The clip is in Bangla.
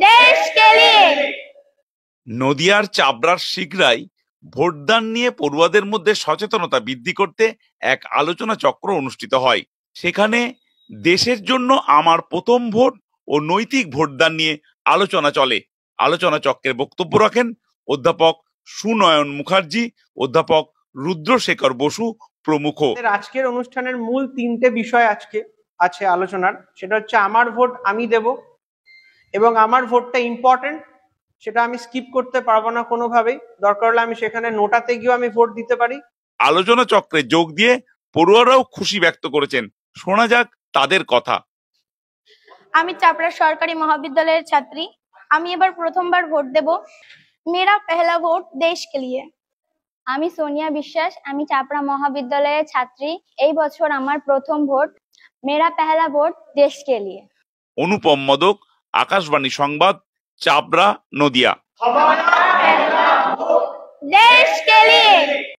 देश के लिए। নদিয়ার চাবড়ার শিগরায় ভোটদান নিয়ে পড়ুয়াদের মধ্যে সচেতনতা বৃদ্ধি করতে এক আলোচনা চক্র অনুষ্ঠিত হয়। সেখানে দেশের জন্য আমার প্রথম ভোট ও নৈতিক ভোটদান নিয়ে আলোচনা চলে। আলোচনা চক্রের বক্তব্য রাখেন অধ্যাপক সুনয়ন মুখার্জি, অধ্যাপক রুদ্রশেখর বসু প্রমুখ। আজকের অনুষ্ঠানের মূল তিনটে বিষয় আজকে আছে আলোচনার। সেটা হচ্ছে আমার ভোট আমি দেব, এবং আমার ভোটটা ইম্পর্টেন্ট, সেটা আমি স্কিপ করতে পারবো না কোনোভাবেই। দরকার হলে আমি সেখানে নোটাতে গিয়েও আমি ভোট দিতে পারি। আলোচনা চক্রে যোগ দিয়ে পড়ুয়ারাও খুশি ব্যক্ত করেছেন। শোনা যাক তাদের কথা। আমি চাপড়া সরকারি মহাবিদ্যালয়ের ছাত্রী। আমি এবার প্রথমবার ভোট দেব। मेरा पहला ভোট দেশ के लिए। আমি সোনিয়া বিশ্বাস, আমি চাপড়া মহাবিদ্যালয়ের ছাত্রী। এই বছর আমার প্রথম ভোট। मेरा पहला ভোট দেশ के लिए। অনুপম মদক, আকাশবাণী সংবাদ, চাপড়া, নদিয়া। देश के लिए।